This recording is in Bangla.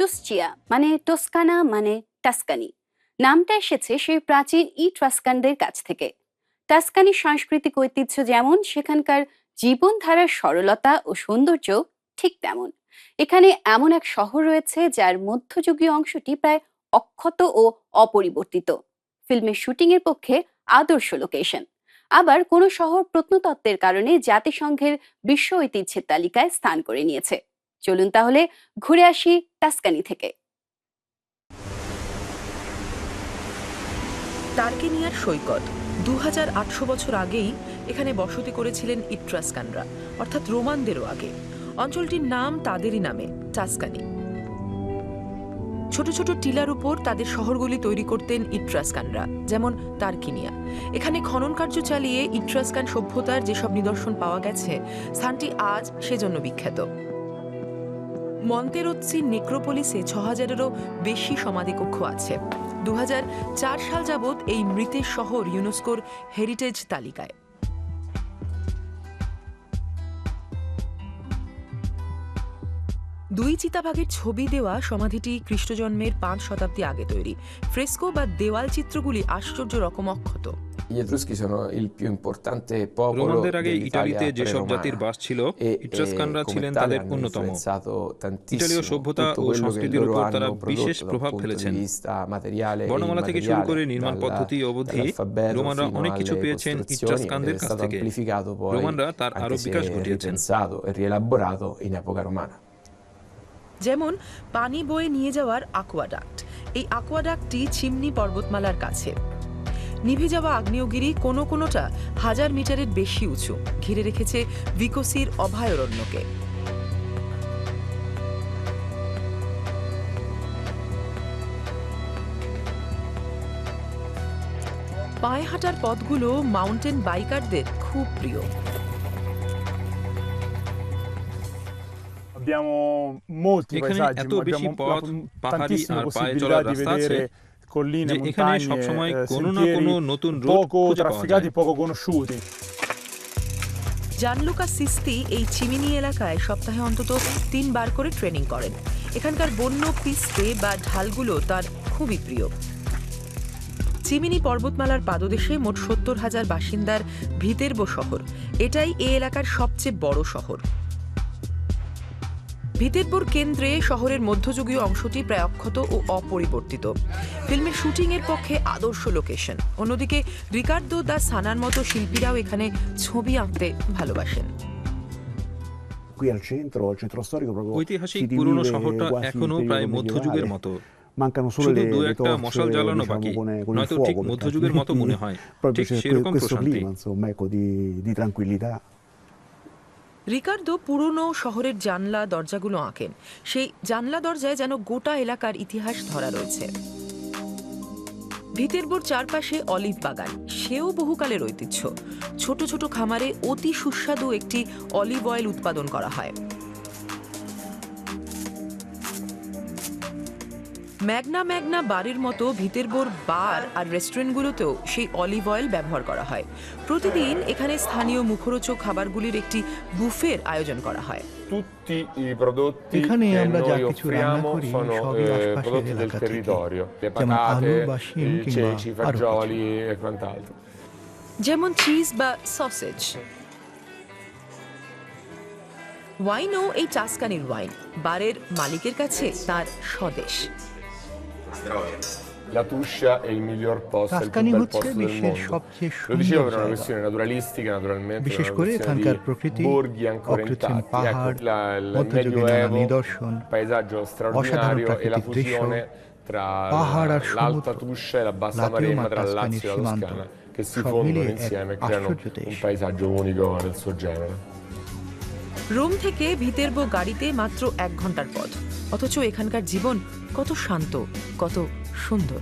টুসচিয়া মানে টোস্কানা মানে টাস্কানি। নামটা এসেছে সেই প্রাচীন ইট্রাস্কানদের কাছ থেকে। টাস্কানি সাংস্কৃতিক ঐতিহ্য যেমন, সেখানকার জীবনধারার সরলতা ও সৌন্দর্য ঠিক তেমন। এখানে এমন এক শহর রয়েছে যার মধ্যযুগীয় অংশটি প্রায় অক্ষত ও অপরিবর্তিত। ফিল্মের শুটিং এর পক্ষে আদর্শ লোকেশন। আবার কোনো শহর প্রত্নতত্ত্বের কারণে জাতিসংঘের বিশ্ব ঐতিহ্যের তালিকায় স্থান করে নিয়েছে। চলুন তাহলে ঘুরে আসি টাস্কানি থেকে। টার্কিনিয়ার সৈকত 2800 বছর আগেই এখানে বসতি করেছিলেন ইট্রাস্কানরা, অর্থাৎ রোমানদেরও আগে। অঞ্চলটির নাম তাদেরই নামে, টাস্কানি। ছোট ছোট টিলার উপর তাদের শহরগুলি তৈরি করতেন ইট্রাস্কানরা, যেমন টার্কিনিয়া। এখানে খনন কার্য চালিয়ে ইট্রাস্কান সভ্যতার যেসব নিদর্শন পাওয়া গেছে, স্থানটি আজ সেজন্য বিখ্যাত। মন্তেরোৎসি নেক্রোপলিসে 6000-এরও বেশি সমাধিকক্ষ আছে। 2004 সাল যাবৎ এই মৃতের শহর ইউনেস্কোর হেরিটেজ তালিকায়। দুই চিতাবাঘের ছবি দেওয়া সমাধিটি খ্রিস্টজন্মের 5 শতাব্দী আগে তৈরি। ফ্রেস্কো বা দেওয়াল চিত্রগুলি আশ্চর্য রকম অক্ষত। রোমানদের আগে ইটালিতে যেসব জাতির বাস ছিল, ইট্রাস্কানরা ছিলেন তাদের অন্যতম। ইটালীয় সভ্যতা ও সংস্কৃতির উপর তারা বিশেষ প্রভাব ফেলেছেন। বর্ণমালা থেকে শুরু করে নির্মাণ পদ্ধতি অবধি রোমানরা অনেক কিছু পেয়েছেন ইট্রাস্কানদের কাছ থেকে। রোমানরা তার আরো বিকাশ ঘটিয়েছেন। যেমন পানি বয়ে নিয়ে যাওয়ার আকুয়াডাক্ট। এই আকুয়াডাক্টটি চিমনি পর্বতমালার কাছে। নিভে যাওয়া আগ্নেয়গিরি কোনোটা 1000 মিটারের বেশি উঁচু, ঘিরে রেখেছে ভিকোসির অভয়ারণ্যকে। পায়ে হাঁটার পথগুলো মাউন্টেন বাইকারদের খুব প্রিয়। এখানে এত বেশি পথ, পাহাড়ি আর পায়ে চলার রাস্তা আছে যে এখানে সবসময় কোনো না কোনো নতুন রুট খুঁজে পাওয়া যায়। জানলুকা সিস্তি এই চিমিনি এলাকায় সপ্তাহে অন্তত 3 বার করে ট্রেনিং করেন। এখানকার বন্য পিস্তে বা ঢালগুলো তার খুবই প্রিয়। চিমিনি পর্বতমালার পাদদেশে মোট 70,000 বাসিন্দার ভিতেরবো শহর। এটাই এই এলাকার সবচেয়ে বড় শহর। ভিতেরবোর কেন্দ্রে শহরের মধ্যযুগীয় অংশটি প্রায় অক্ষত ও অপরিবর্তিত। ফিল্মের শুটিং এর পক্ষে আদর্শ লোকেশন। অন্যদিকে রিকার্দো দা সানার মতো শিল্পীরাও এখানে ছবি আঁকতে ভালোবাসেন। ঐতিহাসিক পুরনো শহরটা এখনো প্রায় মধ্যযুগের মতো। শুধু দু একটা মশাল জ্বালানো বাকি, নয়তো ঠিক মধ্যযুগের মতো মনে হয়। ঠিক সেরকম প্রশান্তি। রিকার্দো পুরনো শহরের জানলা দরজাগুলো আঁকেন। সেই জানলা দরজায় যেন গোটা এলাকার ইতিহাস ধরা রয়েছে। ভিতেরবোর চারপাশে অলিভ বাগান, সেও বহুকালের ঐতিহ্য। ছোট ছোট খামারে অতি সুস্বাদু একটি অলিভ অয়েল উৎপাদন করা হয়। ম্যাগনা বারের মতো ভিতেরবোর বার আর রেস্টুরেন্টগুলোতেও সেই অলিভ অয়েল ব্যবহার করা হয়। প্রতিদিন এখানে স্থানীয় মুখরোচক খাবারগুলির একটি বুফের আয়োজন করা হয়। এখানে আমরা যা কিছু রান্না করি সবই আশপাশের এলাকা থেকে, যেমন আলু বা শিম কিংবা আরো কিছু। যেমন চিজ বা সসেজ। ওয়াইনও এই টাস্কানির ওয়াইন। বারের মালিকের কাছে তার স্বদেশ। টাস্কানি হচ্ছে বিশ্বের সবচেয়ে সুন্দর জায়গা। বিশেষ করে এখানকার প্রকৃতি, অকৃত্রিম পাহাড়, মধ্যযুগীয় নানা নিদর্শন, অসাধারণ প্রাকৃতিক দৃশ্য, পাহাড় আর সমুদ্র, লাতিও মা টাস্কানির সীমান্ত, সব মিলিয়ে এক আশ্চর্য দেশ। রোম থেকে ভিতেরবো গাড়িতে মাত্র 1 ঘন্টার পথ, অথচ এখানকার জীবন কত শান্ত, কত সুন্দর।